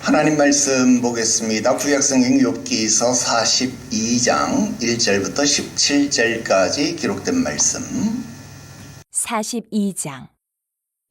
하나님 말씀 보겠습니다. 구약성경 욥기서 42장 1절부터 17절까지 기록된 말씀. 42장.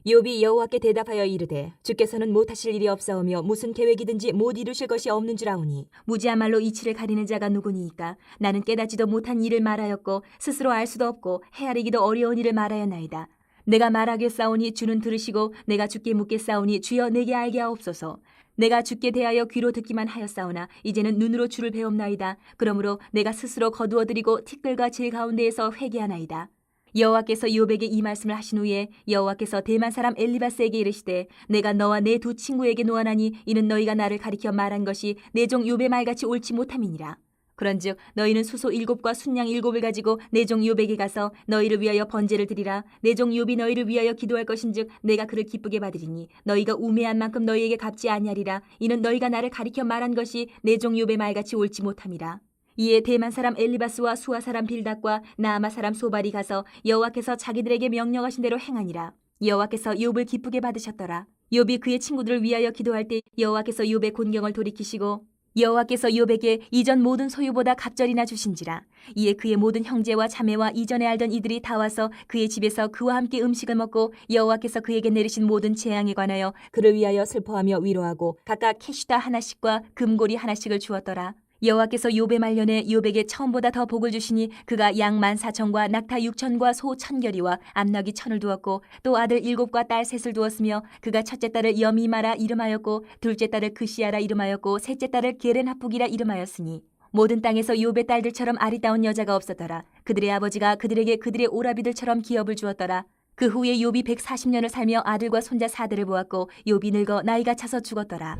욥이 여호와께 대답하여 이르되 주께서는 못하실 일이 없사오며 무슨 계획이든지 못 이루실 것이 없는 줄 아오니 무지한 말로 이치를 가리는 자가 누구니이까. 나는 깨닫지도 못한 일을 말하였고 스스로 알 수도 없고 헤아리기도 어려운 일을 말하였나이다. 내가 말하겠사오니 주는 들으시고 내가 주께 묻겠사오니 주여 내게 알게 하옵소서. 내가 주께 대하여 귀로 듣기만 하였사오나 이제는 눈으로 주를 배움나이다. 그러므로 내가 스스로 거두어드리고 티끌과 질 가운데에서 회개하나이다. 여호와께서 욥에게 이 말씀을 하신 후에 여호와께서 대만 사람 엘리바스에게 이르시되 내가 너와 내 두 친구에게 노하나니 이는 너희가 나를 가리켜 말한 것이 내 종 욥의 말같이 옳지 못함이니라. 그런즉 너희는 수소 7과 순양 7을 가지고 내 종 욥에게 가서 너희를 위하여 번제를 드리라. 내 종 욥이 너희를 위하여 기도할 것인즉 내가 그를 기쁘게 받으리니 너희가 우매한 만큼 너희에게 갚지 아니하리라. 이는 너희가 나를 가리켜 말한 것이 내 종 욥의 말같이 옳지 못함이라. 이에 대만 사람 엘리바스와 수아 사람 빌닷과 나아마 사람 소발이 가서 여호와께서 자기들에게 명령하신 대로 행하니라. 여호와께서 욥을 기쁘게 받으셨더라. 욥이 그의 친구들을 위하여 기도할 때 여호와께서 욥의 곤경을 돌이키시고 여호와께서 욥에게 이전 모든 소유보다 갑절이나 주신지라. 이에 그의 모든 형제와 자매와 이전에 알던 이들이 다 와서 그의 집에서 그와 함께 음식을 먹고 여호와께서 그에게 내리신 모든 재앙에 관하여 그를 위하여 슬퍼하며 위로하고 각각 캐시다 하나씩과 금고리 하나씩을 주었더라. 여호와께서 욥의 말년에 욥에게 처음보다 더 복을 주시니 그가 양 14,000과 낙타 6,000과 소 1,000결이와 암나귀 1,000을 두었고 또 아들 7과 딸 3을 두었으며 그가 첫째 딸을 여미마라 이름하였고 둘째 딸을 그시아라 이름하였고 셋째 딸을 게렌하북이라 이름하였으니 모든 땅에서 욥의 딸들처럼 아리따운 여자가 없었더라. 그들의 아버지가 그들에게 그들의 오라비들처럼 기업을 주었더라. 그 후에 욥이 140년을 살며 아들과 손자 4대를 보았고 욥이 늙어 나이가 차서 죽었더라.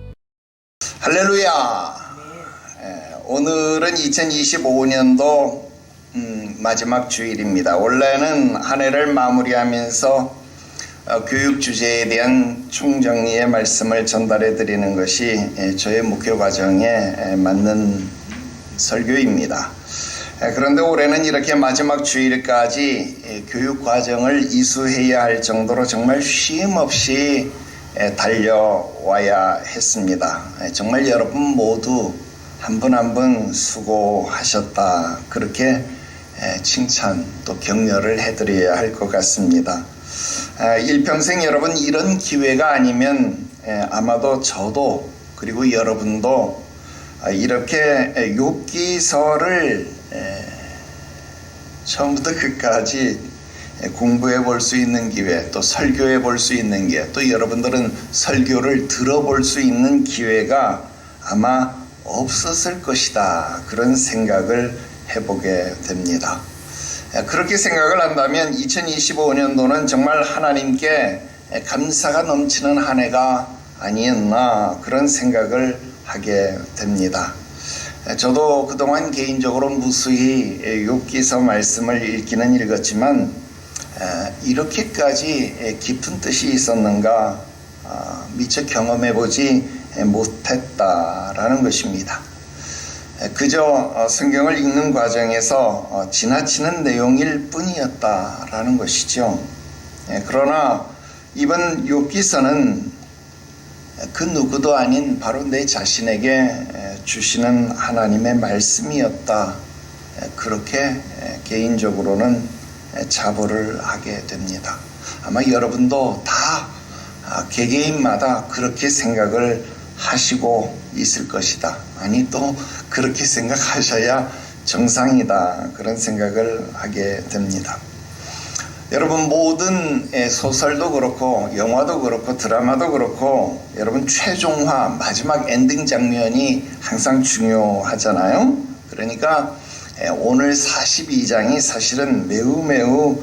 할렐루야. 오늘은 2025년도 마지막 주일입니다. 원래는 한 해를 마무리하면서 교육 주제에 대한 총정리의 말씀을 전달해 드리는 것이 저의 목회 과정에 맞는 설교입니다. 그런데 올해는 이렇게 마지막 주일까지 교육 과정을 이수해야 할 정도로 정말 쉼 없이 달려와야 했습니다. 정말 여러분 모두 한 분 한 분 수고하셨다. 그렇게 칭찬 또 격려를 해드려야 할 것 같습니다. 일평생 여러분 이런 기회가 아니면 아마도 저도 그리고 여러분도 이렇게 욥기서를 처음부터 끝까지 공부해 볼 수 있는 기회, 또 설교해 볼 수 있는 기회, 또 여러분들은 설교를 들어볼 수 있는 기회가 아마 없었을 것이다. 그런 생각을 해보게 됩니다. 그렇게 생각을 한다면 2025년도는 정말 하나님께 감사가 넘치는 한 해가 아니었나 그런 생각을 하게 됩니다. 저도 그동안 개인적으로 무수히 욥기서 말씀을 읽기는 읽었지만 이렇게까지 깊은 뜻이 있었는가 미처 경험해보지 못했다라는 것입니다. 그저 성경을 읽는 과정에서 지나치는 내용일 뿐이었다라는 것이죠. 그러나 이번 욥기서는 그 누구도 아닌 바로 내 자신에게 주시는 하나님의 말씀이었다. 그렇게 개인적으로는 자부를 하게 됩니다. 아마 여러분도 다 개개인마다 그렇게 생각을 하시고 있을 것이다. 아니 또 그렇게 생각하셔야 정상이다. 그런 생각을 하게 됩니다. 여러분 모든 소설도 그렇고 영화도 그렇고 드라마도 그렇고 여러분 최종화 마지막 엔딩 장면이 항상 중요하잖아요. 그러니까 오늘 42장이 사실은 매우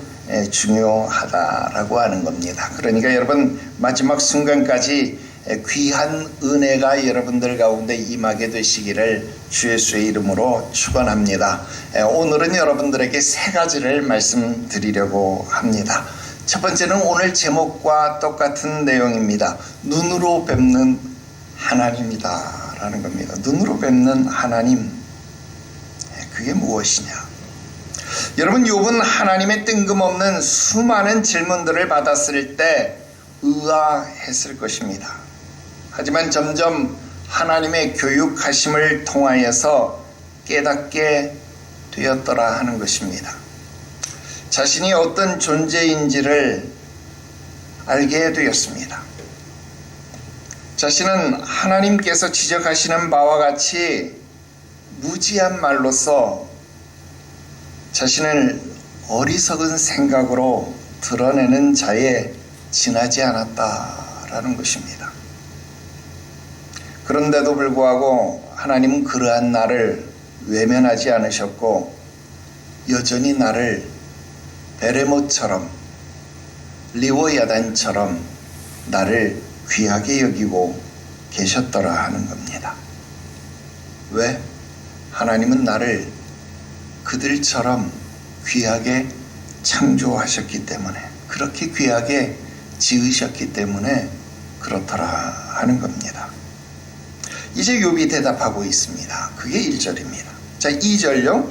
중요하다라고 하는 겁니다. 그러니까 여러분 마지막 순간까지 귀한 은혜가 여러분들 가운데 임하게 되시기를 주 예수의 이름으로 축원합니다. 오늘은 여러분들에게 세 가지를 말씀드리려고 합니다. 첫 번째는 오늘 제목과 똑같은 내용입니다. 눈으로 뵙는 하나님이다 라는 겁니다. 눈으로 뵙는 하나님, 그게 무엇이냐? 여러분, 욥은 하나님의 뜬금없는 수많은 질문들을 받았을 때 의아했을 것입니다. 하지만 점점 하나님의 교육하심을 통하여서 깨닫게 되었더라 하는 것입니다. 자신이 어떤 존재인지를 알게 되었습니다. 자신은 하나님께서 지적하시는 바와 같이 무지한 말로서 자신을 어리석은 생각으로 드러내는 자에 지나지 않았다라는 것입니다. 그런데도 불구하고 하나님은 그러한 나를 외면하지 않으셨고 여전히 나를 베레모처럼 리워야단처럼 나를 귀하게 여기고 계셨더라 하는 겁니다. 왜? 하나님은 나를 그들처럼 귀하게 창조하셨기 때문에, 그렇게 귀하게 지으셨기 때문에 그렇더라 하는 겁니다. 이제 욥이 대답하고 있습니다. 그게 1절입니다. 자, 2절요.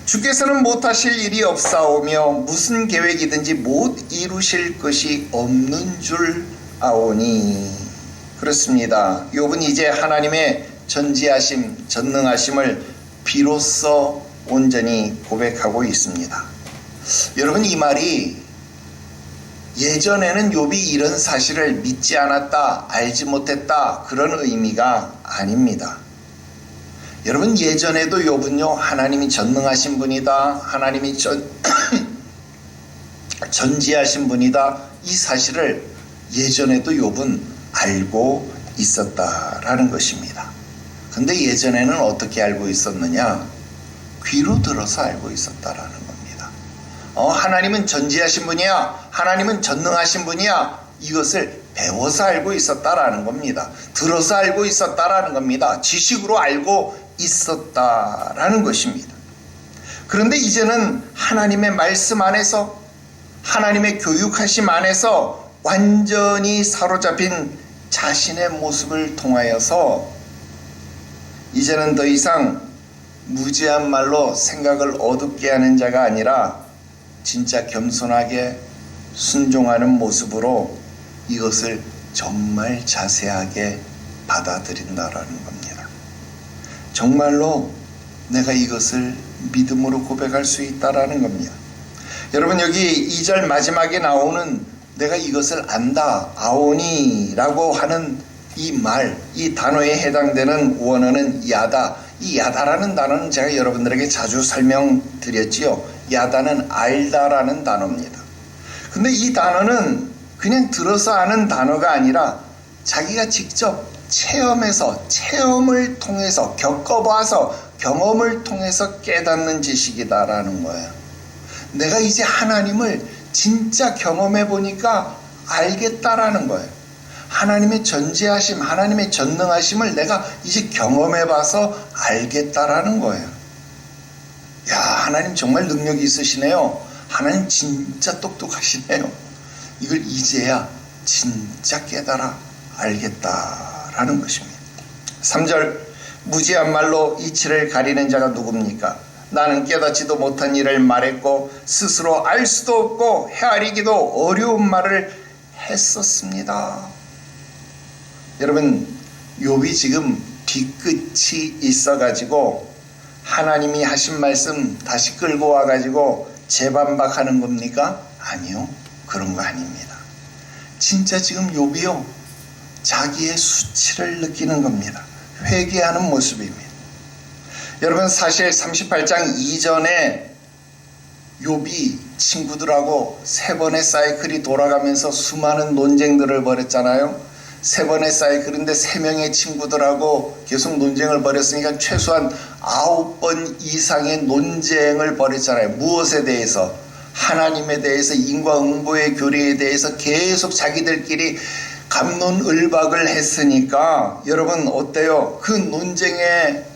주께서는 못하실 일이 없사오며 무슨 계획이든지 못 이루실 것이 없는 줄 아오니. 그렇습니다. 욥은 이제 하나님의 전지하심, 전능하심을 비로소 온전히 고백하고 있습니다. 여러분, 이 말이 예전에는 욥이 이런 사실을 믿지 않았다, 알지 못했다, 그런 의미가 아닙니다. 여러분, 예전에도 욥은요, 하나님이 전능하신 분이다, 하나님이 전지하신 분이다, 이 사실을 예전에도 욥은 알고 있었다라는 것입니다. 근데 예전에는 어떻게 알고 있었느냐? 귀로 들어서 알고 있었다라는 겁니다. 하나님은 전지하신 분이야, 하나님은 전능하신 분이야, 이것을 배워서 알고 있었다라는 겁니다. 들어서 알고 있었다라는 겁니다. 지식으로 알고 있었다라는 것입니다. 그런데 이제는 하나님의 말씀 안에서, 하나님의 교육하심 안에서 완전히 사로잡힌 자신의 모습을 통하여서 이제는 더 이상 무지한 말로 생각을 어둡게 하는 자가 아니라 진짜 겸손하게 순종하는 모습으로 이것을 정말 자세하게 받아들인다라는 겁니다. 정말로 내가 이것을 믿음으로 고백할 수 있다라는 겁니다. 여러분, 여기 2절 마지막에 나오는 내가 이것을 안다, 아오니라고 하는 이 말, 이 단어에 해당되는 원어는 야다. 이 야다라는 단어는 제가 여러분들에게 자주 설명드렸지요. 야다는 알다라는 단어입니다. 근데 이 단어는 그냥 들어서 아는 단어가 아니라 자기가 직접 체험해서, 체험을 통해서, 겪어봐서, 경험을 통해서 깨닫는 지식이다라는 거예요. 내가 이제 하나님을 진짜 경험해 보니까 알겠다라는 거예요. 하나님의 전지하심, 하나님의 전능하심을 내가 이제 경험해 봐서 알겠다라는 거예요. 야, 하나님 정말 능력이 있으시네요. 하나님 진짜 똑똑하시네요. 이걸 이제야 진짜 깨달아 알겠다라는 것입니다. 3절, 무지한 말로 이치를 가리는 자가 누굽니까? 나는 깨닫지도 못한 일을 말했고 스스로 알 수도 없고 헤아리기도 어려운 말을 했었습니다. 여러분, 욥이 지금 뒤끝이 있어가지고 하나님이 하신 말씀 다시 끌고 와가지고 재반박하는 겁니까? 아니요, 그런 거 아닙니다. 진짜 지금 욥이요, 자기의 수치를 느끼는 겁니다. 회개하는 모습입니다. 여러분, 사실 38장 이전에 욥이 친구들하고 세 번의 사이클이 돌아가면서 수많은 논쟁들을 벌였잖아요. 세 번의 사이클인데 세 명의 친구들하고 계속 논쟁을 벌였으니까 최소한 9번 이상의 논쟁을 벌였잖아요. 무엇에 대해서? 하나님에 대해서, 인과응보의 교리에 대해서 계속 자기들끼리 갑론을박을 했으니까 여러분 어때요? 그 논쟁의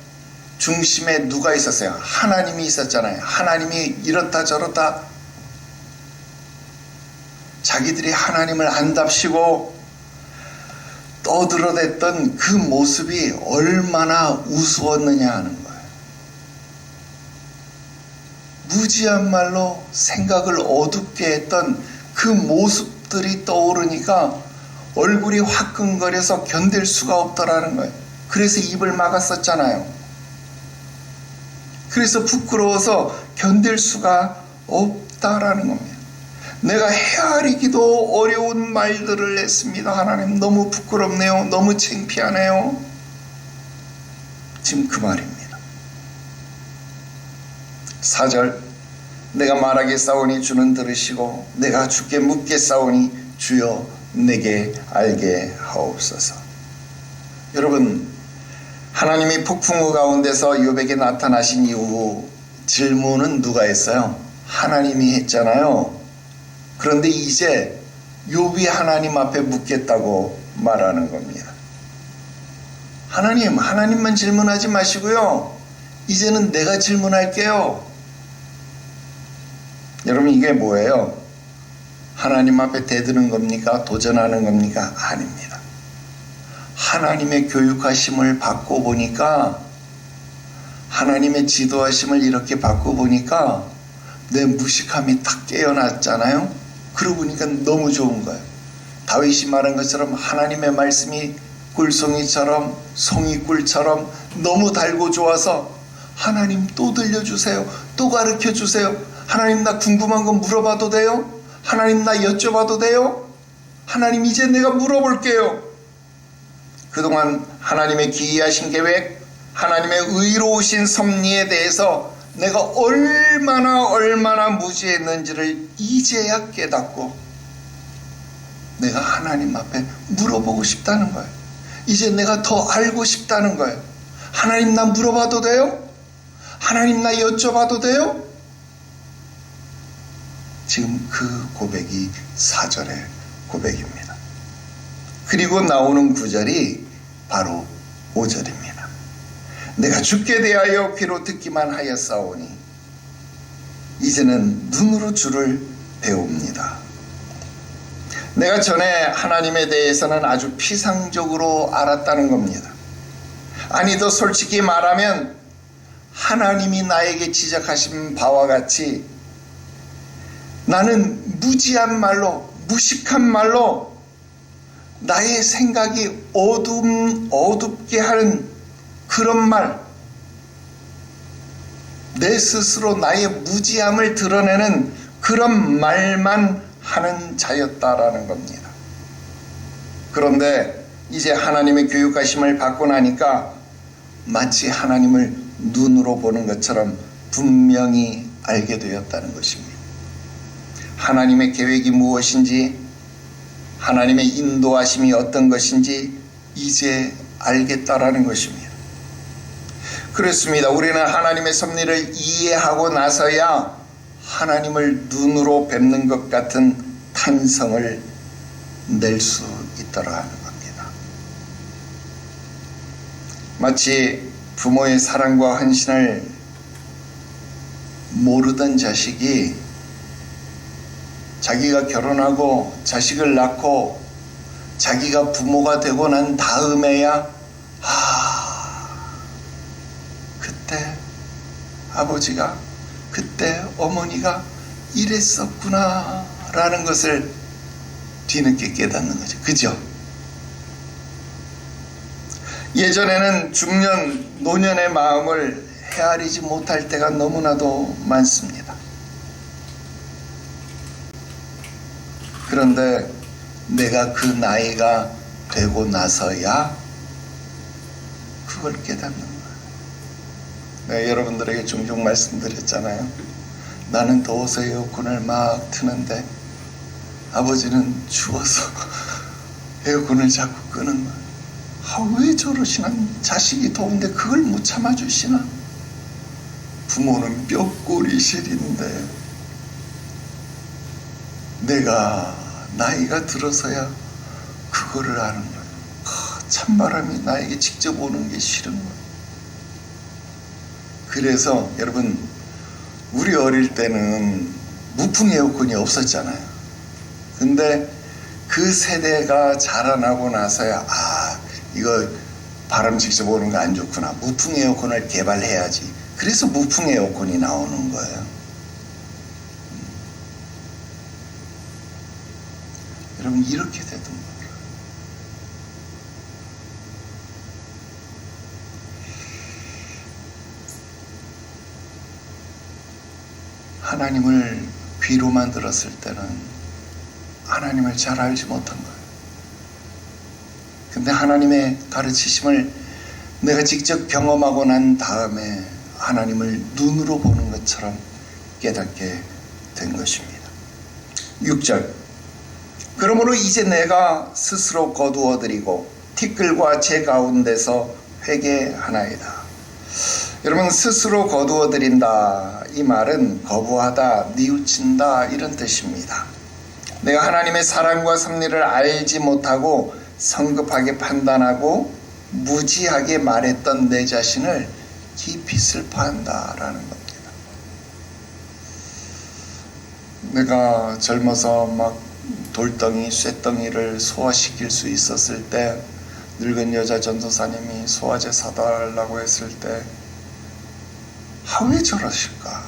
중심에 누가 있었어요? 하나님이 있었잖아요. 하나님이 이렇다 저렇다, 자기들이 하나님을 안답시고 떠들어댔던 그 모습이 얼마나 우스웠느냐 하는 거예요. 무지한 말로 생각을 어둡게 했던 그 모습들이 떠오르니까 얼굴이 화끈거려서 견딜 수가 없더라는 거예요. 그래서 입을 막았었잖아요. 그래서 부끄러워서 견딜 수가 없다라는 겁니다. 내가 헤아리기도 어려운 말들을 했습니다. 하나님, 너무 부끄럽네요. 너무 창피하네요. 지금 그 말입니다. 4절, 내가 말하겠사오니 주는 들으시고 내가 주께 묻겠사오니 주여 내게 알게 하옵소서. 여러분, 하나님이 폭풍우 가운데서 욥에게 나타나신 이후 질문은 누가 했어요? 하나님이 했잖아요. 그런데 이제 욥이 하나님 앞에 묻겠다고 말하는 겁니다. 하나님만 질문하지 마시고요, 이제는 내가 질문할게요. 여러분, 이게 뭐예요? 하나님 앞에 대드는 겁니까? 도전하는 겁니까? 아닙니다. 하나님의 교육하심을 받고 보니까, 하나님의 지도하심을 이렇게 받고 보니까 내 무식함이 딱 깨어났잖아요. 그러고 보니까 너무 좋은 거예요. 다윗이 말한 것처럼 하나님의 말씀이 꿀송이처럼 송이꿀처럼 너무 달고 좋아서 하나님 또 들려주세요. 또 가르쳐주세요. 하나님, 나 궁금한 거 물어봐도 돼요? 하나님, 나 여쭤봐도 돼요? 하나님, 이제 내가 물어볼게요. 그동안 하나님의 기이하신 계획, 하나님의 의로우신 섭리에 대해서 내가 얼마나 무지했는지를 이제야 깨닫고 내가 하나님 앞에 물어보고 싶다는 거예요. 이제 내가 더 알고 싶다는 거예요. 하나님, 나 물어봐도 돼요? 하나님, 나 여쭤봐도 돼요? 지금 그 고백이 4절의 고백입니다. 그리고 나오는 9절이 바로 5절입니다. 내가 주께 대하여 귀로 듣기만 하였사오니 이제는 눈으로 주를 배웁니다. 내가 전에 하나님에 대해서는 아주 피상적으로 알았다는 겁니다. 아니, 더 솔직히 말하면 하나님이 나에게 지적하신 바와 같이 나는 무지한 말로, 무식한 말로 나의 생각이 어둡게 하는 그런 말, 내 스스로 나의 무지함을 드러내는 그런 말만 하는 자였다라는 겁니다. 그런데 이제 하나님의 교육하심을 받고 나니까 마치 하나님을 눈으로 보는 것처럼 분명히 알게 되었다는 것입니다. 하나님의 계획이 무엇인지, 하나님의 인도하심이 어떤 것인지 이제 알겠다라는 것입니다. 그렇습니다. 우리는 하나님의 섭리를 이해하고 나서야 하나님을 눈으로 뵙는 것 같은 탄성을 낼 수 있도록 하는 겁니다. 마치 부모의 사랑과 헌신을 모르던 자식이 자기가 결혼하고 자식을 낳고 자기가 부모가 되고 난 다음에야 그때 아버지가, 그때 어머니가 이랬었구나 라는 것을 뒤늦게 깨닫는 거죠. 그죠? 예전에는 중년, 노년의 마음을 헤아리지 못할 때가 너무나도 많습니다. 그런데 내가 그 나이가 되고 나서야 그걸 깨닫는 거예요. 내가 여러분들에게 종종 말씀드렸잖아요. 나는 더워서 에어컨을 막 트는데 아버지는 추워서 에어컨을 자꾸 끄는 거예요. 왜 저러시나? 자식이 더운데 그걸 못 참아주시나? 부모는 뼈꼬리 시린데 내가 나이가 들어서야 그거를 아는 거예요. 찬바람이 나에게 직접 오는 게 싫은 거예요. 그래서 여러분, 우리 어릴 때는 무풍 에어컨이 없었잖아요. 근데 그 세대가 자라나고 나서야 이거 바람 직접 오는 거 안 좋구나, 무풍 에어컨을 개발해야지. 그래서 무풍 에어컨이 나오는 거예요. 여러분 이렇게 되던 거예요. 하나님을 귀로만 들었을 때는 하나님을 잘 알지 못한 거예요. 근데 하나님의 가르치심을 내가 직접 경험하고 난 다음에 하나님을 눈으로 보는 것처럼 깨닫게 된 것입니다. 6절. 그러므로 이제 내가 스스로 거두어드리고 티끌과 제 가운데서 회개하나이다. 여러분, 스스로 거두어드린다, 이 말은 거부하다, 뉘우친다, 이런 뜻입니다. 내가 하나님의 사랑과 섭리를 알지 못하고 성급하게 판단하고 무지하게 말했던 내 자신을 깊이 슬퍼한다라는 겁니다. 내가 젊어서 막 돌덩이, 쇳덩이를 소화시킬 수 있었을 때, 늙은 여자 전도사님이 소화제 사달라고 했을 때 왜 저러실까?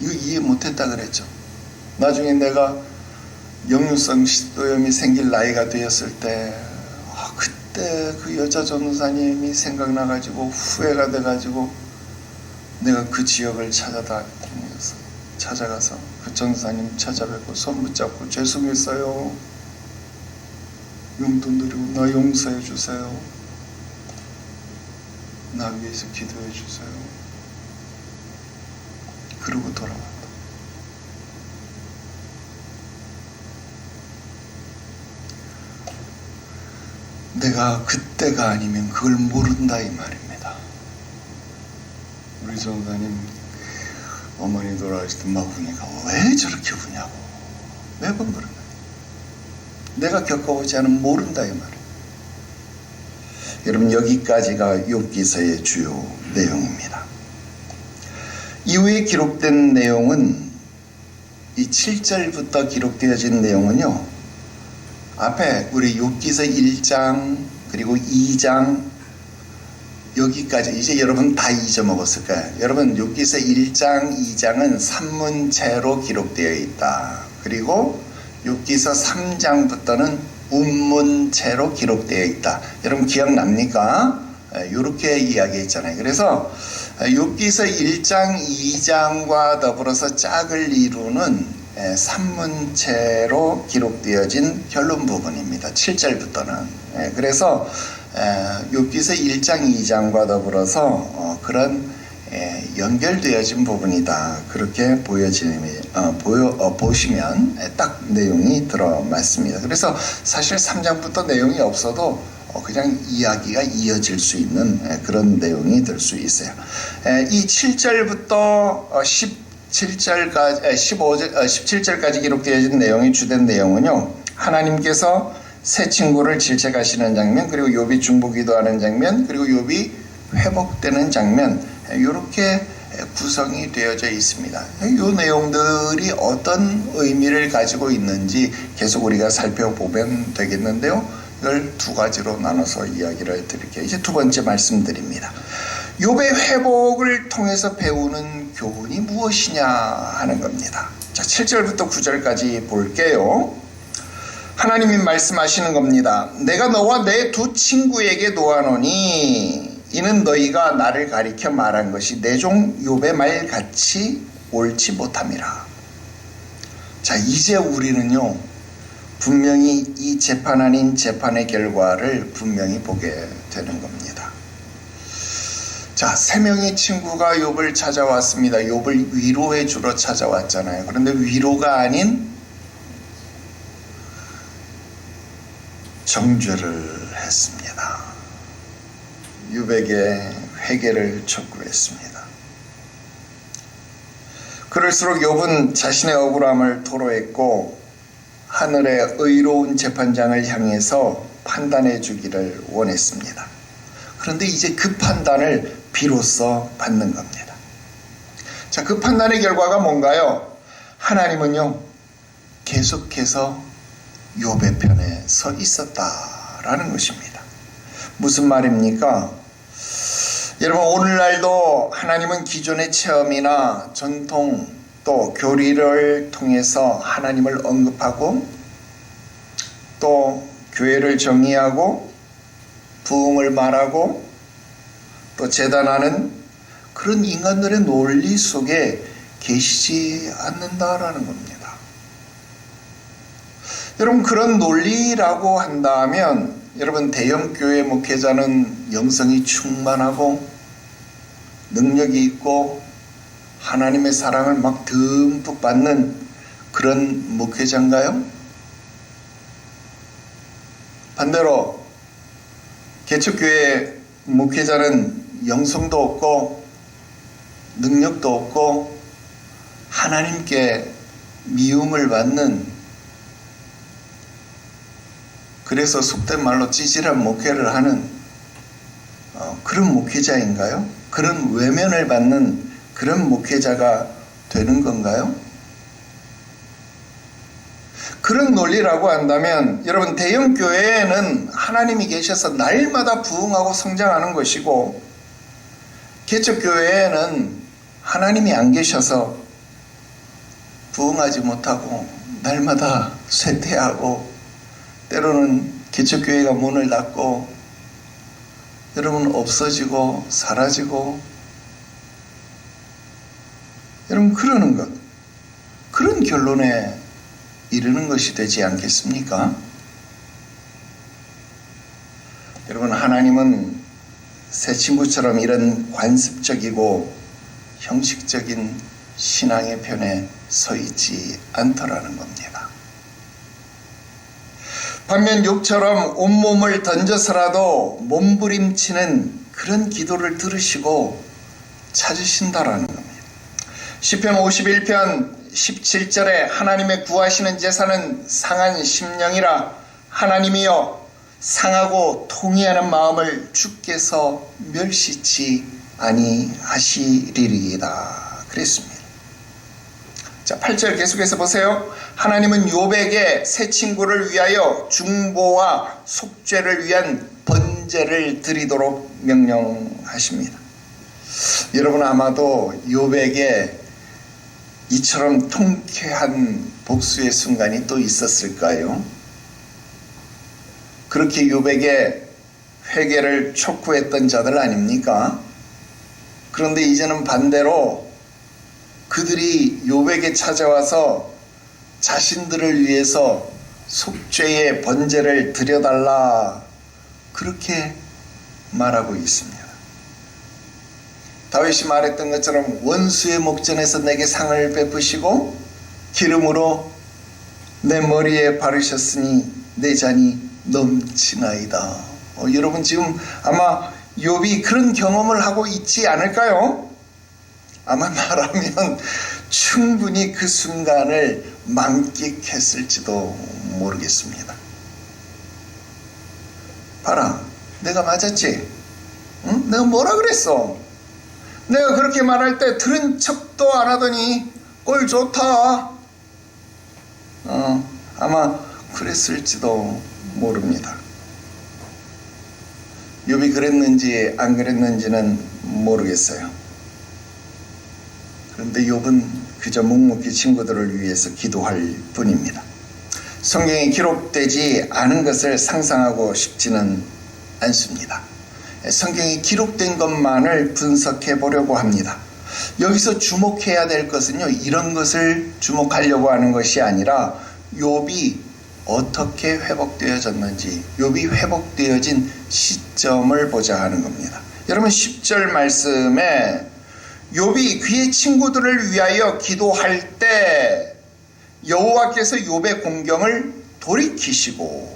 이거 이해 못했다 그랬죠. 나중에 내가 역류성 식도염이 생길 나이가 되었을 때 그때 그 여자 전도사님이 생각나가지고 후회가 돼가지고 내가 그 지역을 찾아가서 그 전도사님 찾아뵙고 손 붙잡고 죄송했어요. 용돈 드리고 나 용서해 주세요. 나 위해서 기도해 주세요. 그러고 돌아왔다. 내가 그때가 아니면 그걸 모른다 이 말입니다. 우리 전도사님 어머니 돌아가실 때 막 우니까 왜 저렇게 우냐고 매번 그런 거예요. 내가 겪어보지 않으면 모른다 이 말이에요. 여러분, 여기까지가 욥기서의 주요 내용입니다. 이후에 기록된 내용은 이 7절부터 기록되어진 내용은요, 앞에 우리 욥기서 1장 그리고 2장 여기까지 이제 여러분 다 잊어먹었을 거예요. 여러분, 욥기서 1장 2장은 산문체로 기록되어 있다. 그리고 욥기서 3장부터는 운문체로 기록되어 있다. 여러분 기억납니까? 이렇게 이야기했잖아요. 그래서 욥기서 1장 2장과 더불어서 짝을 이루는 산문체로 기록되어진 결론 부분입니다. 7절부터는. 그래서 욥기서 1장 2장과 더불어서 그런 연결되어진 부분이다. 그렇게 보시면 딱 내용이 들어맞습니다. 그래서 사실 3장부터 내용이 없어도 그냥 이야기가 이어질 수 있는 그런 내용이 될 수 있어요. 이 7절부터 17절까지 기록되어진 내용이 주된 내용은요, 하나님께서 새 친구를 질책하시는 장면, 그리고 욥이 중보기도하는 장면, 그리고 욥이 회복되는 장면, 이렇게 구성이 되어져 있습니다. 이 내용들이 어떤 의미를 가지고 있는지 계속 우리가 살펴보면 되겠는데요, 이걸 두 가지로 나눠서 이야기를 드릴게요. 이제 두 번째 말씀드립니다. 욥의 회복을 통해서 배우는 교훈이 무엇이냐 하는 겁니다. 자, 7절부터 9절까지 볼게요. 하나님이 말씀하시는 겁니다. 내가 너와 내 두 친구에게 놓아노니 이는 너희가 나를 가리켜 말한 것이 내 종 욥의 말같이 옳지 못함이라. 자, 이제 우리는요, 분명히 이 재판 아닌 재판의 결과를 분명히 보게 되는 겁니다. 자, 세 명의 친구가 욥을 찾아왔습니다. 욥을 위로해 주러 찾아왔잖아요. 그런데 위로가 아닌 정죄를 했습니다. 욥에게 회개를 촉구했습니다. 그럴수록 욥은 자신의 억울함을 토로했고 하늘의 의로운 재판장을 향해서 판단해 주기를 원했습니다. 그런데 이제 그 판단을 비로소 받는 겁니다. 자, 그 판단의 결과가 뭔가요? 하나님은요, 계속해서 욥의 편에 서 있었다라는 것입니다. 무슨 말입니까? 여러분, 오늘날도 하나님은 기존의 체험이나 전통 또 교리를 통해서 하나님을 언급하고 또 교회를 정의하고 부흥을 말하고 또 재단하는 그런 인간들의 논리 속에 계시지 않는다라는 겁니다. 여러분, 그런 논리라고 한다면 여러분, 대형교회 목회자는 영성이 충만하고 능력이 있고 하나님의 사랑을 막 듬뿍 받는 그런 목회자인가요? 반대로 개척교회 목회자는 영성도 없고 능력도 없고 하나님께 미움을 받는, 그래서 속된 말로 찌질한 목회를 하는 그런 목회자인가요? 그런 외면을 받는 그런 목회자가 되는 건가요? 그런 논리라고 한다면 여러분, 대형 교회에는 하나님이 계셔서 날마다 부흥하고 성장하는 것이고 개척 교회에는 하나님이 안 계셔서 부흥하지 못하고 날마다 쇠퇴하고 때로는 개척 교회가 문을 닫고 여러분 없어지고 사라지고 여러분 그러는 것, 그런 결론에 이르는 것이 되지 않겠습니까? 여러분, 하나님은 새 친구처럼 이런 관습적이고 형식적인 신앙의 편에 서 있지 않더라는 겁니다. 반면 욥처럼 온몸을 던져서라도 몸부림치는 그런 기도를 들으시고 찾으신다라는 겁니다. 시편 51편 17절에 하나님의 구하시는 제사는 상한 심령이라 하나님이여 상하고 통이하는 마음을 주께서 멸시치 아니하시리이다 그랬습니다. 자, 8절 계속해서 보세요. 하나님은 욥에게 새 친구를 위하여 중보와 속죄를 위한 번제를 드리도록 명령하십니다. 여러분, 아마도 욥에게 이처럼 통쾌한 복수의 순간이 또 있었을까요? 그렇게 욥에게 회개를 촉구했던 자들 아닙니까? 그런데 이제는 반대로 그들이 욥에게 찾아와서 자신들을 위해서 속죄의 번제를 드려달라 그렇게 말하고 있습니다. 다윗이 말했던 것처럼 원수의 목전에서 내게 상을 베푸시고 기름으로 내 머리에 바르셨으니 내 잔이 넘치나이다. 여러분, 지금 아마 욥이 그런 경험을 하고 있지 않을까요? 아마 나라면 충분히 그 순간을 만끽했을지도 모르겠습니다. 봐라, 내가 맞았지? 응? 내가 뭐라 그랬어? 내가 그렇게 말할 때 들은 척도 안 하더니 꼴 좋다. 아마 그랬을지도 모릅니다. 욥이 그랬는지 안 그랬는지는 모르겠어요. 그런데 욥은 그저 묵묵히 친구들을 위해서 기도할 뿐입니다. 성경에 기록되지 않은 것을 상상하고 싶지는 않습니다. 성경에 기록된 것만을 분석해 보려고 합니다. 여기서 주목해야 될 것은요, 이런 것을 주목하려고 하는 것이 아니라 욥이 어떻게 회복되어졌는지, 욥이 회복되어진 시점을 보자 하는 겁니다. 여러분, 10절 말씀에 욥이 그의 친구들을 위하여 기도할 때 여호와께서 욥의 공경을 돌이키시고,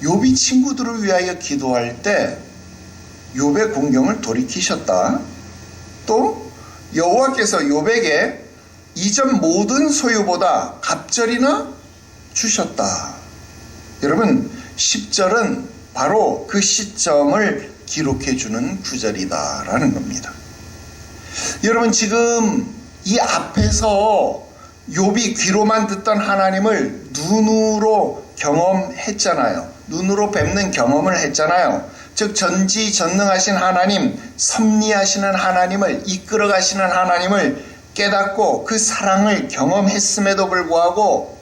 욥이 친구들을 위하여 기도할 때 욥의 공경을 돌이키셨다. 또 여호와께서 욥에게 이전 모든 소유보다 갑절이나 주셨다. 여러분, 10절은 바로 그 시점을 기록해 주는 구절이다라는 겁니다. 여러분, 지금 이 앞에서 욥이 귀로만 듣던 하나님을 눈으로 경험했잖아요. 눈으로 뵙는 경험을 했잖아요. 즉 전지전능하신 하나님, 섭리하시는 하나님을, 이끌어 가시는 하나님을 깨닫고 그 사랑을 경험했음에도 불구하고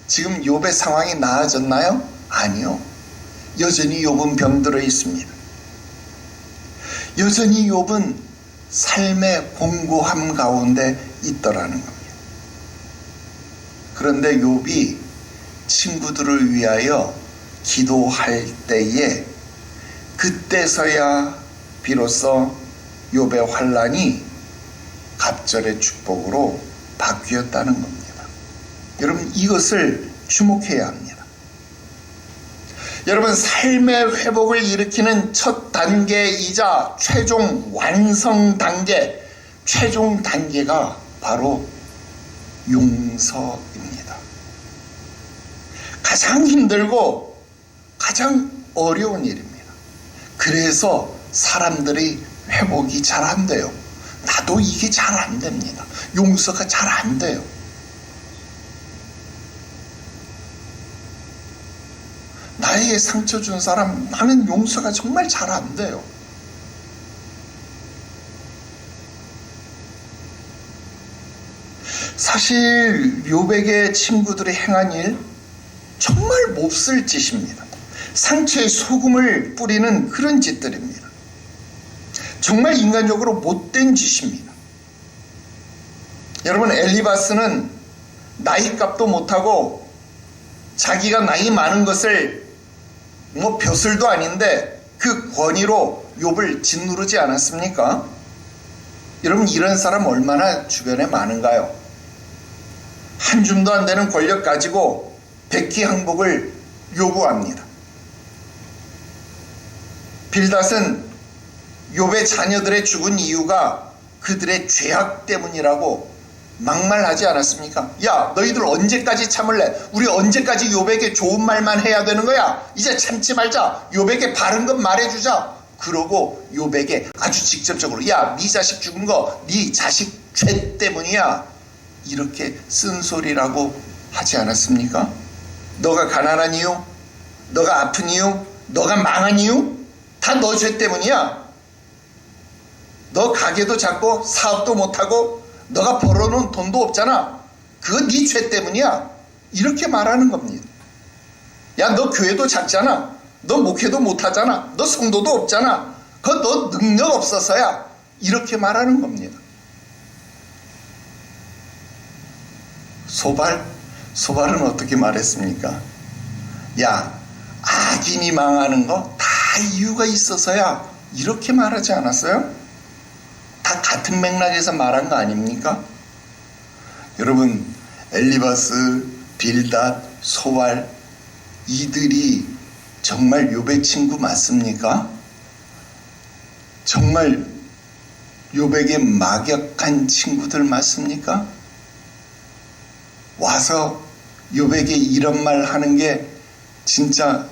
지금 욥의 상황이 나아졌나요? 아니요. 여전히 욥은 병들어 있습니다. 여전히 욥은 삶의 공고함 가운데 있더라는 겁니다. 그런데 욥이 친구들을 위하여 기도할 때에 그때서야 비로소 욥의 환난이 갑절의 축복으로 바뀌었다는 겁니다. 여러분, 이것을 주목해야 합니다. 여러분, 삶의 회복을 일으키는 첫 단계이자 최종 완성 단계, 최종 단계가 바로 용서입니다. 가장 힘들고 가장 어려운 일입니다. 그래서 사람들이 회복이 잘 안 돼요. 나도 이게 잘 안 됩니다. 용서가 잘 안 돼요. 나에게 상처 준 사람, 나는 용서가 정말 잘 안 돼요. 사실 욥에게 친구들이 행한 일 정말 몹쓸 짓입니다. 상처에 소금을 뿌리는 그런 짓들입니다. 정말 인간적으로 못된 짓입니다. 여러분, 엘리바스는 나이값도 못하고 자기가 나이 많은 것을 벼슬도 아닌데 그 권위로 욥을 짓누르지 않았습니까? 여러분, 이런 사람 얼마나 주변에 많은가요? 한 줌도 안 되는 권력 가지고 백기항복을 요구합니다. 빌닷은 욥의 자녀들의 죽은 이유가 그들의 죄악 때문이라고 막말하지 않았습니까? 야, 너희들 언제까지 참을래? 우리 언제까지 욥에게 좋은 말만 해야 되는 거야? 이제 참지 말자. 욥에게 바른 것 말해주자. 그러고 욥에게 아주 직접적으로, 야, 네 자식 죽은 거 네 자식 죄 때문이야. 이렇게 쓴소리라고 하지 않았습니까? 너가 가난한 이유, 너가 아픈 이유, 너가 망한 이유 다 너 죄 때문이야. 너 가게도 작고 사업도 못하고 너가 벌어놓은 돈도 없잖아. 그건 네 죄 때문이야. 이렇게 말하는 겁니다. 야, 너 교회도 작잖아. 너 목회도 못하잖아. 너 성도도 없잖아. 그건 너 능력 없어서야. 이렇게 말하는 겁니다. 소발은 어떻게 말했습니까? 야, 악인이 망하는 거 다 이유가 있어서야. 이렇게 말하지 않았어요? 다 같은 맥락에서 말한 거 아닙니까? 여러분, 엘리바스, 빌닷, 소발, 이들이 정말 욥의 친구 맞습니까? 정말 욥에게 막역한 친구들 맞습니까? 와서 욥에게 이런 말 하는 게 진짜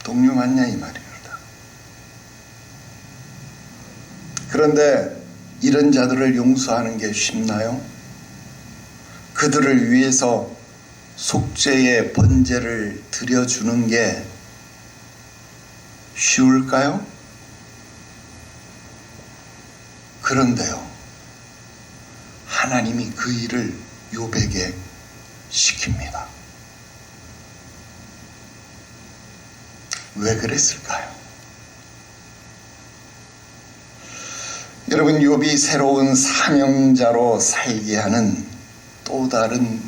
동료 맞냐 이 말입니다. 그런데 이런 자들을 용서하는 게 쉽나요? 그들을 위해서 속죄의 번제를 드려주는 게 쉬울까요? 그런데요, 하나님이 그 일을 욥에게 시킵니다. 왜 그랬을까요? 여러분, 욥이 새로운 사명자로 살게 하는 또 다른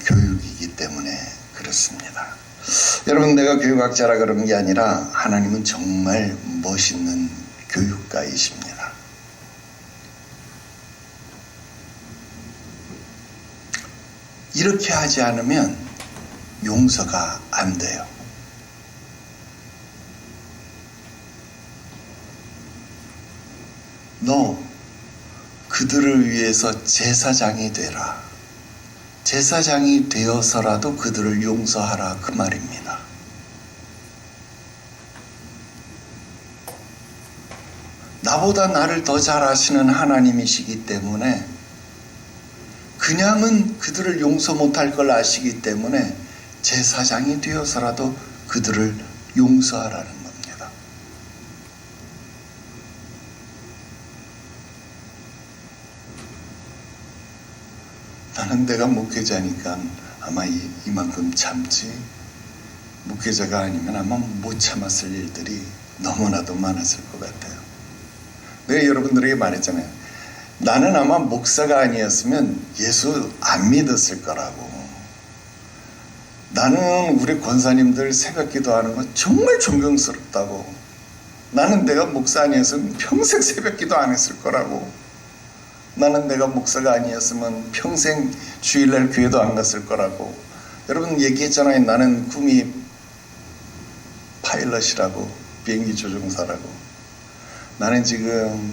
교육이기 때문에 그렇습니다. 여러분, 내가 교육학자라 그런 게 아니라 하나님은 정말 멋있는 교육가이십니다. 이렇게 하지 않으면 용서가 안 돼요. 너 그들을 위해서 제사장이 되라. 제사장이 되어서라도 그들을 용서하라, 그 말입니다. 나보다 나를 더 잘 아시는 하나님이시기 때문에 그냥은 그들을 용서 못할 걸 아시기 때문에 제사장이 되어서라도 그들을 용서하라는 겁니다. 나는 내가 목회자니까 아마 이만큼 참지, 목회자가 아니면 아마 못 참았을 일들이 너무나도 많았을 것 같아요. 내가 여러분들에게 말했잖아요. 나는 아마 목사가 아니었으면 예수 안 믿었을 거라고. 나는 우리 권사님들 새벽 기도하는 거 정말 존경스럽다고. 나는 내가 목사 아니었으면 평생 새벽 기도 안 했을 거라고. 나는 내가 목사가 아니었으면 평생 주일날 교회도 안 갔을 거라고. 여러분 얘기했잖아요. 나는 꿈이 파일럿이라고, 비행기 조종사라고. 나는 지금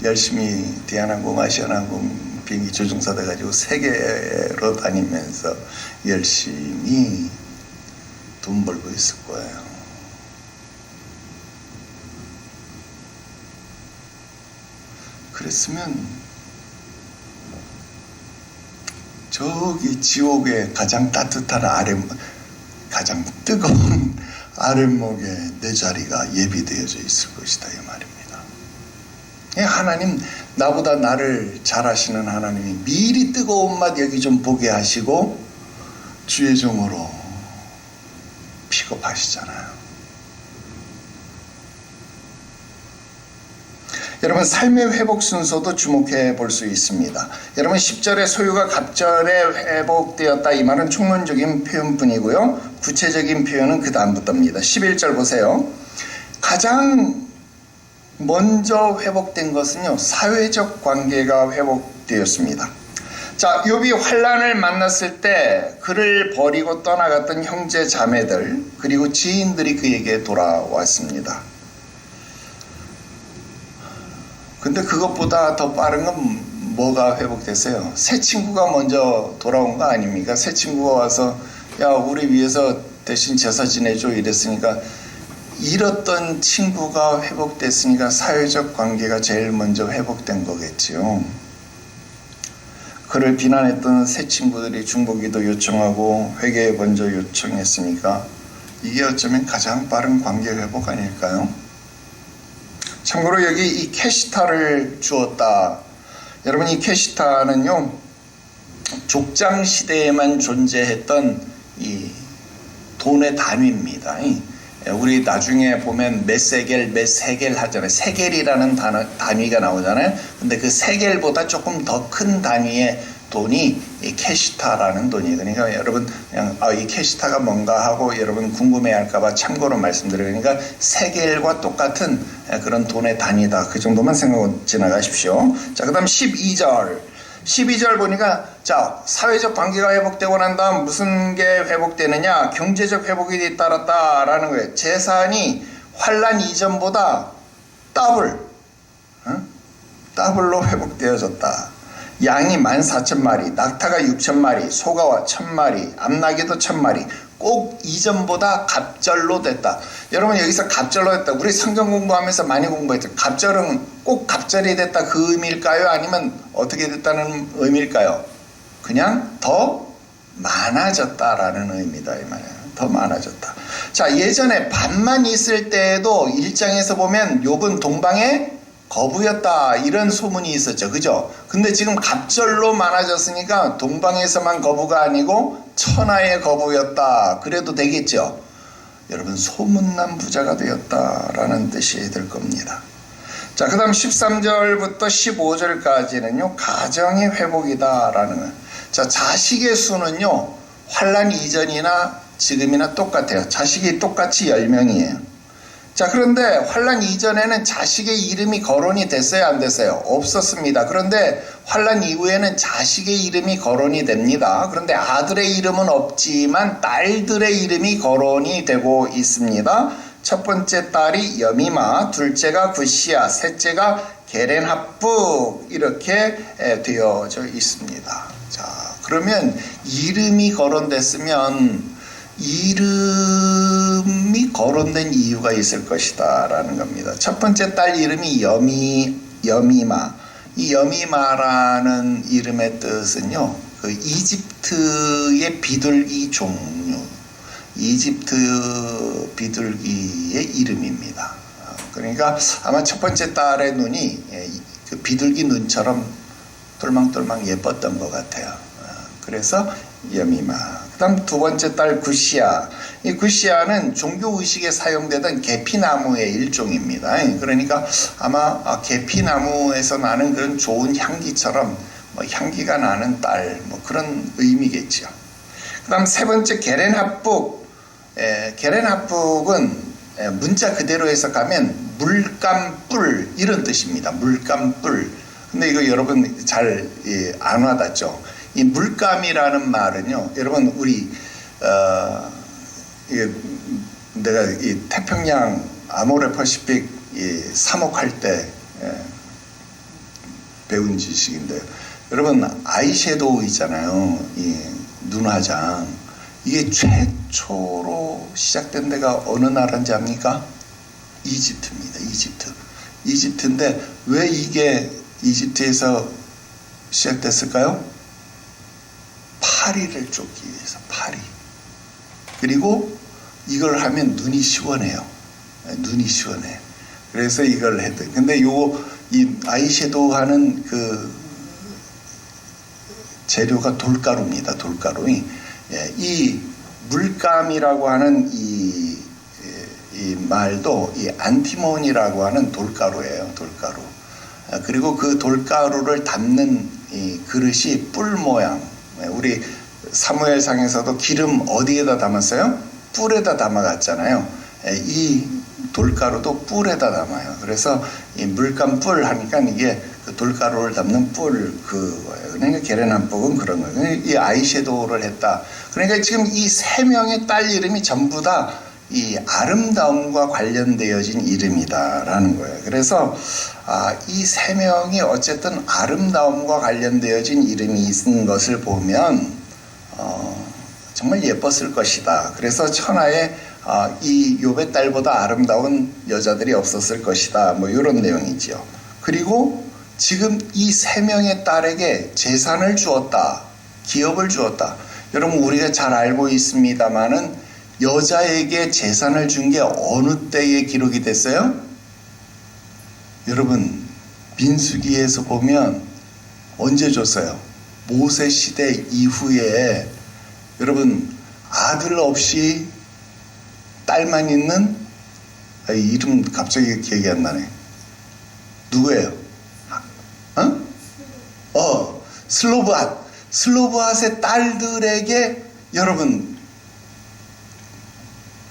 열심히 대한항공, 아시아나항공 비행기 조종사 돼가지고 세계로 다니면서 열심히 돈 벌고 있을 거예요. 그랬으면 저기 지옥의 가장 따뜻한 가장 뜨거운 아랫목에 내 자리가 예비되어져 있을 것이다, 이 말입니다. 하나님, 나보다 나를 잘 아시는 하나님이 미리 뜨거운 맛 여기 좀 보게 하시고 주의 종으로 픽업하시잖아요. 여러분, 삶의 회복 순서도 주목해 볼 수 있습니다. 여러분, 10절에 소유가 갑절에 회복되었다, 이 말은 총론적인 표현뿐이고요. 구체적인 표현은 그 다음부터입니다. 11절 보세요. 가장 먼저 회복된 것은요, 사회적 관계가 회복되었습니다. 자, 욥이 환난을 만났을 때 그를 버리고 떠나갔던 형제 자매들 그리고 지인들이 그에게 돌아왔습니다. 근데 그것보다 더 빠른 건 뭐가 회복됐어요? 새 친구가 먼저 돌아온 거 아닙니까? 새 친구가 와서 야, 우리 위해서 대신 제사 지내줘 이랬으니까, 잃었던 친구가 회복됐으니까 사회적 관계가 제일 먼저 회복된 거겠지요. 그를 비난했던 새 친구들이 중보기도 요청하고 회개 먼저 요청했으니까 이게 어쩌면 가장 빠른 관계 회복 아닐까요? 참고로 여기 이 캐시타를 주었다. 여러분, 이 캐시타는요, 족장 시대에만 존재했던 이 돈의 단위입니다. 우리 나중에 보면 메세겔 하잖아요. 세겔이라는 단위가 나오잖아요. 근데 그 세겔보다 조금 더 큰 단위의 돈이 이 캐시타라는 돈이에요. 그러니까 여러분 그냥 이 캐시타가 뭔가 하고 여러분 궁금해할까봐 참고로 말씀드려요. 그러니까 세겔과 똑같은 그런 돈의 단위다. 그 정도만 생각하고 지나가십시오. 자, 그다음 12절 보니까, 자, 사회적 관계가 회복되고 난 다음 무슨 게 회복되느냐? 경제적 회복이 따랐다라는 거예요. 재산이 환란 이전보다 더블로 회복되어졌다. 양이 14,000마리, 낙타가 6,000마리, 소가 1,000마리, 암나귀도 1,000마리. 꼭 이전보다 갑절로 됐다. 여러분, 여기서 갑절로 됐다. 우리 성경 공부하면서 많이 공부했죠. 갑절은 꼭 갑절이 됐다, 그 의미일까요? 아니면 어떻게 됐다는 의미일까요? 그냥 더 많아졌다라는 의미다, 이 말이에요. 더 많아졌다. 자, 예전에 밭만 있을 때에도 1장에서 보면 욥은 동방에 거부였다, 이런 소문이 있었죠. 그죠? 근데 지금 갑절로 많아졌으니까 동방에서만 거부가 아니고 천하의 거부였다, 그래도 되겠죠. 여러분, 소문난 부자가 되었다라는 뜻이 될 겁니다. 자, 그 다음 13절부터 15절까지는요, 가정의 회복이다라는 거예요. 자, 자식의 수는요, 환란 이전이나 지금이나 똑같아요. 자식이 똑같이 10명이에요. 자, 그런데 환란 이전에는 자식의 이름이 거론이 됐어요, 안 됐어요? 없었습니다. 그런데 환란 이후에는 자식의 이름이 거론이 됩니다. 그런데 아들의 이름은 없지만 딸들의 이름이 거론이 되고 있습니다. 첫 번째 딸이 여미마, 둘째가 굿시야, 셋째가 게렌하프, 이렇게 되어져 있습니다. 자, 그러면 이름이 거론됐으면 이름이 거론된 이유가 있을 것이다 라는 겁니다. 첫 번째 딸 이름이 여미마. 이 여미마라는 이름의 뜻은요, 그 이집트의 비둘기 종류, 이집트 비둘기의 이름입니다. 그러니까 아마 첫 번째 딸의 눈이 그 비둘기 눈처럼 똘망똘망 예뻤던 것 같아요. 그래서 여미마. 그다음 두 번째 딸 구시아. 이 구시아는 종교 의식에 사용되던 계피나무의 일종입니다. 그러니까 아마 계피나무에서 나는 그런 좋은 향기처럼 뭐 향기가 나는 딸, 뭐 그런 의미겠죠. 그다음 세 번째 게렌합북. 게렌합북은 문자 그대로 해석하면 물감뿔 이런 뜻입니다. 물감뿔. 근데 이거 여러분 잘 안 와닿죠? 이 물감이라는 말은요, 여러분 우리 내가 이 태평양 아모레 퍼시픽 사목할 때 배운 지식인데요. 여러분 아이섀도우 있잖아요. 이 눈화장. 이게 최초로 시작된 데가 어느 나라인지 압니까? 이집트입니다. 이집트인데 왜 이게 이집트에서 시작됐을까요? 파리를 쫓기 위해서. 파리. 그리고 이걸 하면 눈이 시원해요. 눈이 시원해. 그래서 이걸 했대. 근데 이 아이섀도우 하는 그 재료가 돌가루입니다. 돌가루. 이 물감이라고 하는 이 말도 이 안티몬이라고 하는 돌가루예요. 돌가루. 그리고 그 돌가루를 담는 이 그릇이 뿔 모양. 우리 사무엘상에서도 기름 어디에다 담았어요? 뿔에다 담아갔잖아요. 이 돌가루도 뿔에다 담아요. 그래서 이 물감 뿔 하니까 이게 그 돌가루를 담는 뿔 그거예요. 그러니까 게렌합북은 그런 거예요. 이 아이섀도우를 했다. 그러니까 지금 이 세 명의 딸 이름이 전부 다 이 아름다움과 관련되어진 이름이다라는 거예요. 그래서 이 세 명이 어쨌든 아름다움과 관련되어진 이름이 있는 것을 보면 정말 예뻤을 것이다. 그래서 천하에 이 욥의 딸보다 아름다운 여자들이 없었을 것이다. 뭐 이런 내용이지요. 그리고 지금 이 세 명의 딸에게 재산을 주었다. 기업을 주었다. 여러분 우리가 잘 알고 있습니다마는 여자에게 재산을 준 게 어느 때에 기록이 됐어요? 여러분 민수기에서 보면 언제 줬어요? 모세 시대 이후에 여러분 아들 없이 딸만 있는 이름 갑자기 기억이 안 나네. 누구예요? 슬로브앗의 딸들에게 여러분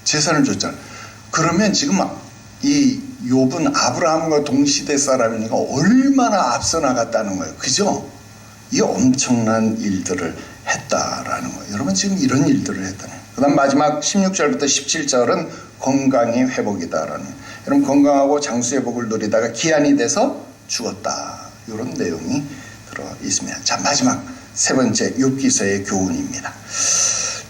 재산을 줬잖아요. 그러면 지금 이 욥은 아브라함과 동시대 사람이니까 얼마나 앞서 나갔다는 거예요. 그죠? 이 엄청난 일들을 했다라는 거예요. 여러분 지금 이런 일들을 했다는 거예요. 그 다음 마지막 16절부터 17절은 건강이 회복이다라는 거예요. 여러분 건강하고 장수의 복을 누리다가 기한이 돼서 죽었다. 이런 내용이 들어 있습니다. 자, 마지막 세 번째 욥기서의 교훈입니다.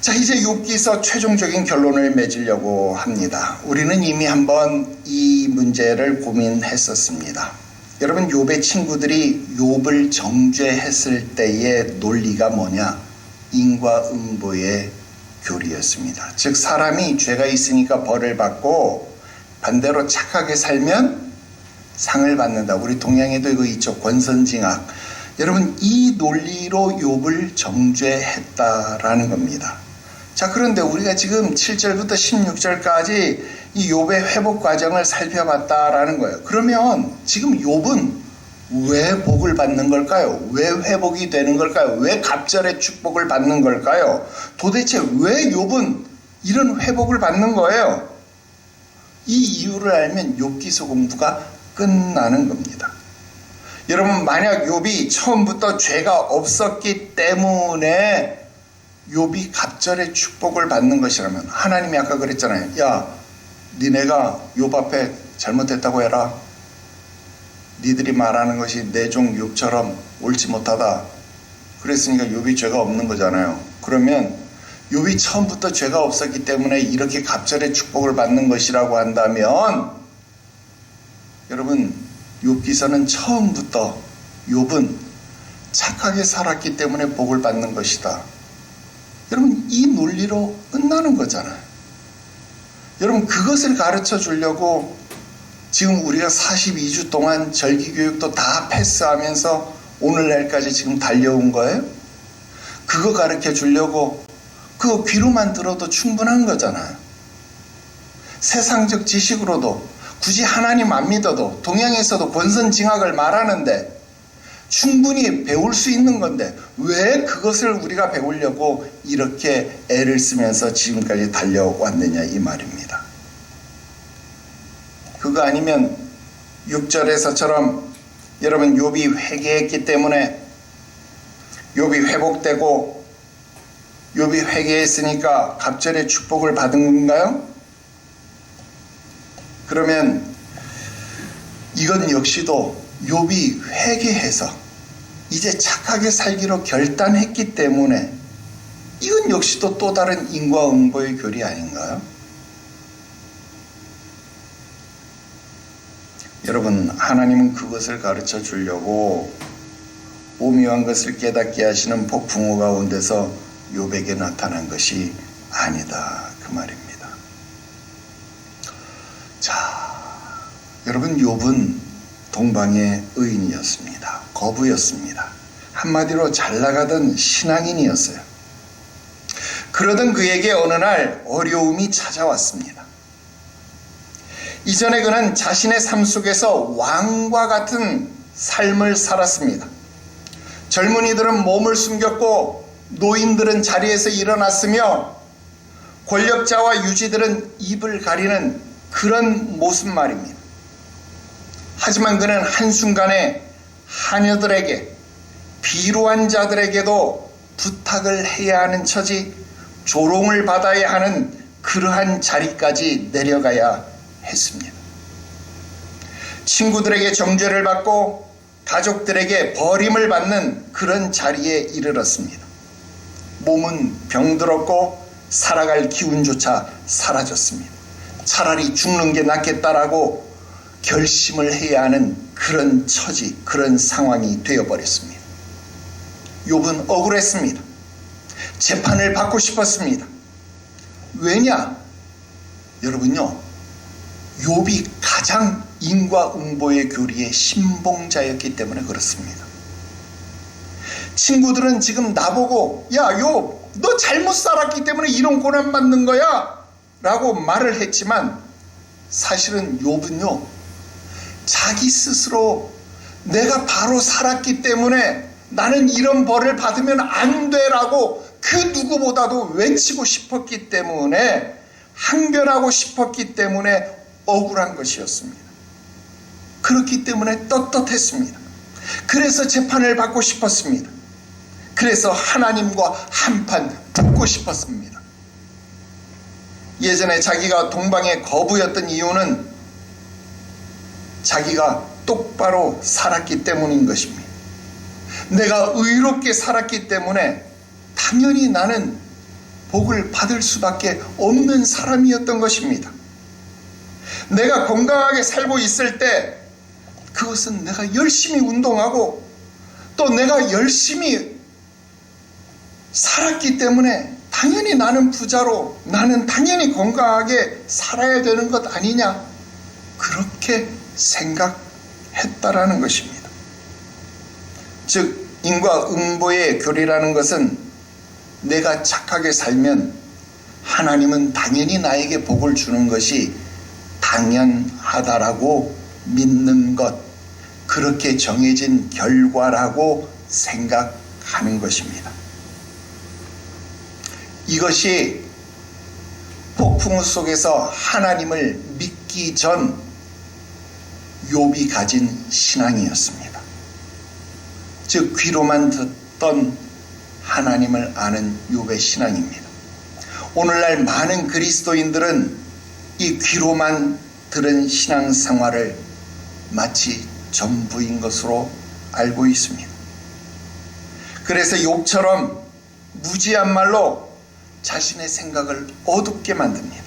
자, 이제 욥기서 최종적인 결론을 맺으려고 합니다. 우리는 이미 한번 이 문제를 고민했었습니다. 여러분 욥의 친구들이 욥을 정죄했을 때의 논리가 뭐냐? 인과응보의 교리였습니다. 즉 사람이 죄가 있으니까 벌을 받고 반대로 착하게 살면 상을 받는다. 우리 동양에도 이거 있죠. 권선징악. 여러분 이 논리로 욥을 정죄했다라는 겁니다. 자, 그런데 우리가 지금 7절부터 16절까지 이 욥의 회복 과정을 살펴봤다라는 거예요. 그러면 지금 욥은 왜 복을 받는 걸까요? 왜 회복이 되는 걸까요? 왜 갑절의 축복을 받는 걸까요? 도대체 왜 욥은 이런 회복을 받는 거예요? 이 이유를 알면 욥기서 공부가 끝나는 겁니다. 여러분 만약 욥이 처음부터 죄가 없었기 때문에 욥이 갑절의 축복을 받는 것이라면 하나님이 아까 그랬잖아요. 야, 니네가 욥 앞에 잘못했다고 해라. 니들이 말하는 것이 내 종 욥처럼 옳지 못하다. 그랬으니까 욥이 죄가 없는 거잖아요. 그러면 욥이 처음부터 죄가 없었기 때문에 이렇게 갑절의 축복을 받는 것이라고 한다면 여러분 욥기서는 처음부터 욥은 착하게 살았기 때문에 복을 받는 것이다. 여러분 이 논리로 끝나는 거잖아요. 여러분 그것을 가르쳐 주려고 지금 우리가 42주 동안 절기교육도 다 패스하면서 오늘날까지 지금 달려온 거예요. 그거 가르쳐 주려고 그거 귀로만 들어도 충분한 거잖아요. 세상적 지식으로도 굳이 하나님 안 믿어도 동양에서도 권선징악을 말하는데 충분히 배울 수 있는 건데 왜 그것을 우리가 배우려고 이렇게 애를 쓰면서 지금까지 달려왔느냐 이 말입니다. 그거 아니면 6절에서처럼 여러분 욥이 회개했기 때문에 욥이 회복되고 욥이 회개했으니까 갑절의 축복을 받은 건가요? 그러면 이건 역시도 욥이 회개해서 이제 착하게 살기로 결단했기 때문에 이건 역시도 또 다른 인과응보의 교리 아닌가요? 여러분, 하나님은 그것을 가르쳐 주려고 오묘한 것을 깨닫게 하시는 폭풍우 가운데서 욥에게 나타난 것이 아니다 그 말입니다. 자, 여러분, 욥은 동방의 의인이었습니다. 거부였습니다. 한마디로 잘 나가던 신앙인이었어요. 그러던 그에게 어느 날 어려움이 찾아왔습니다. 이전에 그는 자신의 삶 속에서 왕과 같은 삶을 살았습니다. 젊은이들은 몸을 숨겼고 노인들은 자리에서 일어났으며 권력자와 유지들은 입을 가리는 그런 모습 말입니다. 하지만 그는 한순간에 하녀들에게 비루한 자들에게도 부탁을 해야 하는 처지, 조롱을 받아야 하는 그러한 자리까지 내려가야 했습니다. 친구들에게 정죄를 받고 가족들에게 버림을 받는 그런 자리에 이르렀습니다. 몸은 병들었고 살아갈 기운조차 사라졌습니다. 차라리 죽는 게 낫겠다라고 결심을 해야 하는 그런 처지, 그런 상황이 되어버렸습니다. 욥은 억울했습니다. 재판을 받고 싶었습니다. 왜냐? 여러분요, 욥이 가장 인과응보의 교리의 신봉자였기 때문에 그렇습니다. 친구들은 지금 나보고 야 욥, 너 잘못 살았기 때문에 이런 고난 받는 거야 라고 말을 했지만 사실은 욥은요, 자기 스스로 내가 바로 살았기 때문에 나는 이런 벌을 받으면 안 돼라고 그 누구보다도 외치고 싶었기 때문에, 항변하고 싶었기 때문에 억울한 것이었습니다. 그렇기 때문에 떳떳했습니다. 그래서 재판을 받고 싶었습니다. 그래서 하나님과 한판 붙고 싶었습니다. 예전에 자기가 동방의 거부였던 이유는 자기가 똑바로 살았기 때문인 것입니다. 내가 의롭게 살았기 때문에 당연히 나는 복을 받을 수밖에 없는 사람이었던 것입니다. 내가 건강하게 살고 있을 때 그것은 내가 열심히 운동하고 또 내가 열심히 살았기 때문에 당연히 나는 부자로, 나는 당연히 건강하게 살아야 되는 것 아니냐, 그렇게 생각했다라는 것입니다. 즉 인과응보의 교리라는 것은 내가 착하게 살면 하나님은 당연히 나에게 복을 주는 것이 당연하다라고 믿는 것, 그렇게 정해진 결과라고 생각하는 것입니다. 이것이 폭풍우 속에서 하나님을 믿기 전 욥이 가진 신앙이었습니다. 즉 귀로만 듣던 하나님을 아는 욥의 신앙입니다. 오늘날 많은 그리스도인들은 이 귀로만 들은 신앙생활을 마치 전부인 것으로 알고 있습니다. 그래서 욥처럼 무지한 말로 자신의 생각을 어둡게 만듭니다.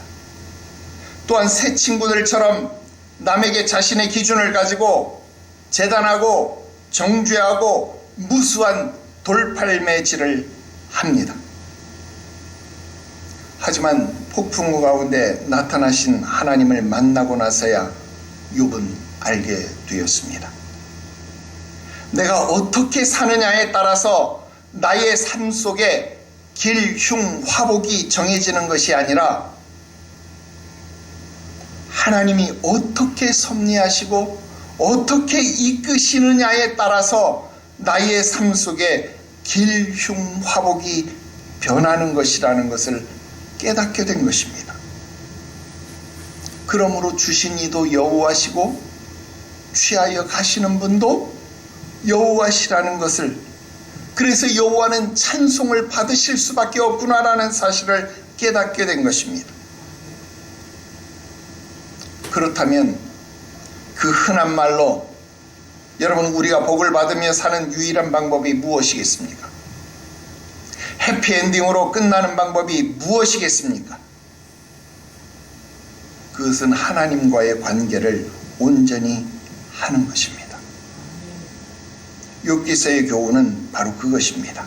또한 새 친구들처럼 남에게 자신의 기준을 가지고 재단하고 정죄하고 무수한 돌팔매질을 합니다. 하지만 폭풍우 가운데 나타나신 하나님을 만나고 나서야 욥은 알게 되었습니다. 내가 어떻게 사느냐에 따라서 나의 삶 속에 길, 흉, 화복이 정해지는 것이 아니라 하나님이 어떻게 섭리하시고 어떻게 이끄시느냐에 따라서 나의 삶 속에 길, 흉, 화복이 변하는 것이라는 것을 깨닫게 된 것입니다. 그러므로 주신 이도 여호와시고 취하여 가시는 분도 여호와시라는 것을, 그래서 여호와는 찬송을 받으실 수밖에 없구나라는 사실을 깨닫게 된 것입니다. 그렇다면 그 흔한 말로 여러분, 우리가 복을 받으며 사는 유일한 방법이 무엇이겠습니까? 해피엔딩으로 끝나는 방법이 무엇이겠습니까? 그것은 하나님과의 관계를 온전히 하는 것입니다. 욥기서의 교훈은 바로 그것입니다.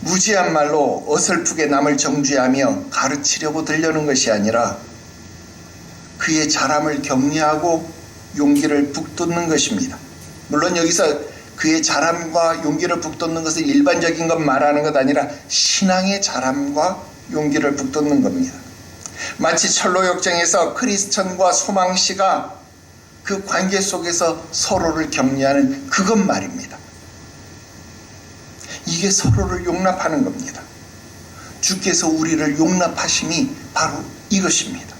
무지한 말로 어설프게 남을 정죄하며 가르치려고 들려는 것이 아니라 그의 잘함을 격려하고 용기를 북돋는 것입니다. 물론 여기서 그의 잘함과 용기를 북돋는 것은 일반적인 것 말하는 것 아니라 신앙의 잘함과 용기를 북돋는 겁니다. 마치 철로 역정에서 크리스천과 소망씨가 그 관계 속에서 서로를 격려하는 그것 말입니다. 이게 서로를 용납하는 겁니다. 주께서 우리를 용납하심이 바로 이것입니다.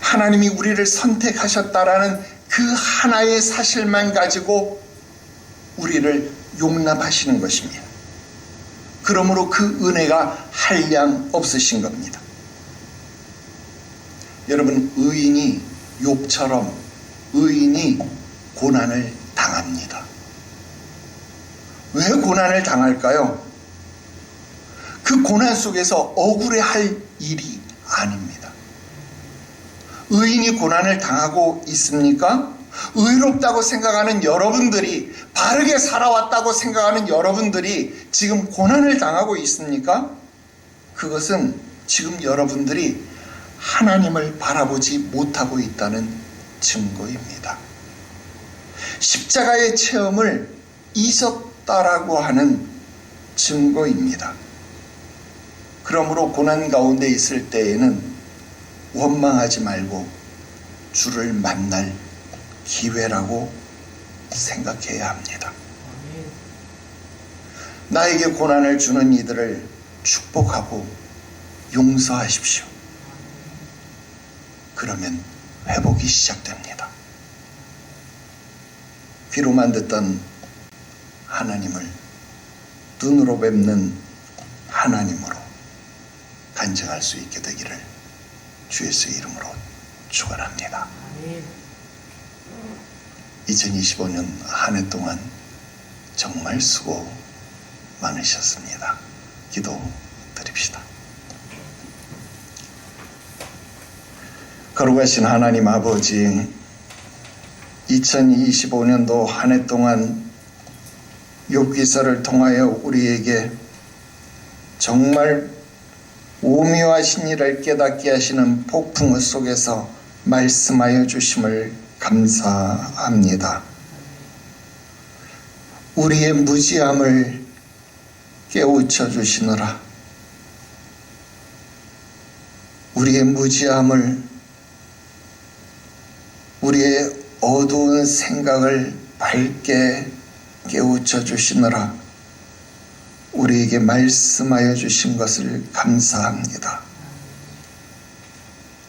하나님이 우리를 선택하셨다라는 그 하나의 사실만 가지고 우리를 용납하시는 것입니다. 그러므로 그 은혜가 한량 없으신 겁니다. 여러분, 의인이 욥처럼 의인이 고난을 당합니다. 왜 고난을 당할까요? 그 고난 속에서 억울해할 일이 아닙니다. 의인이 고난을 당하고 있습니까? 의롭다고 생각하는 여러분들이, 바르게 살아왔다고 생각하는 여러분들이 지금 고난을 당하고 있습니까? 그것은 지금 여러분들이 하나님을 바라보지 못하고 있다는 증거입니다. 십자가의 체험을 잊었다라고 하는 증거입니다. 그러므로 고난 가운데 있을 때에는 원망하지 말고 주를 만날 기회라고 생각해야 합니다. 나에게 고난을 주는 이들을 축복하고 용서하십시오. 그러면 회복이 시작됩니다. 귀로만 듣던 하나님을 눈으로 뵙는 하나님으로 간증할 수 있게 되기를 주 예수의 이름으로 축원합니다. 2025년 한 해 동안 정말 수고 많으셨습니다. 기도 드립시다. 거룩하신 하나님 아버지, 2025년도 한 해 동안 욥기서를 통하여 우리에게 정말 오묘하신 일을 깨닫게 하시는 폭풍우 속에서 말씀하여 주심을 감사합니다. 우리의 무지함을 깨우쳐 주시느라, 우리의 무지함을, 우리의 어두운 생각을 밝게 깨우쳐 주시느라 우리에게 말씀하여 주신 것을 감사합니다.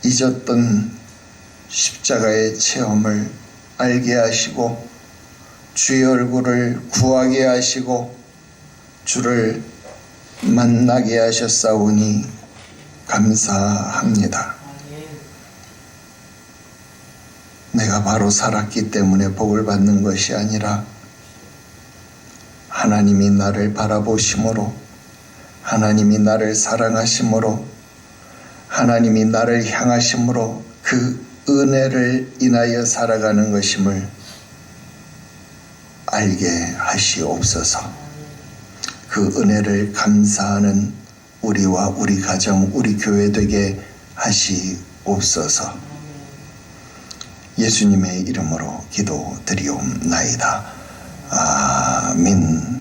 잊었던 십자가의 체험을 알게 하시고 주의 얼굴을 구하게 하시고 주를 만나게 하셨사오니 감사합니다. 내가 바로 살았기 때문에 복을 받는 것이 아니라 하나님이 나를 바라보심으로, 하나님이 나를 사랑하심으로, 하나님이 나를 향하심으로 그 은혜를 인하여 살아가는 것임을 알게 하시옵소서. 그 은혜를 감사하는 우리와 우리 가정, 우리 교회 되게 하시옵소서. 예수님의 이름으로 기도드리옵나이다. 아멘. 아멘.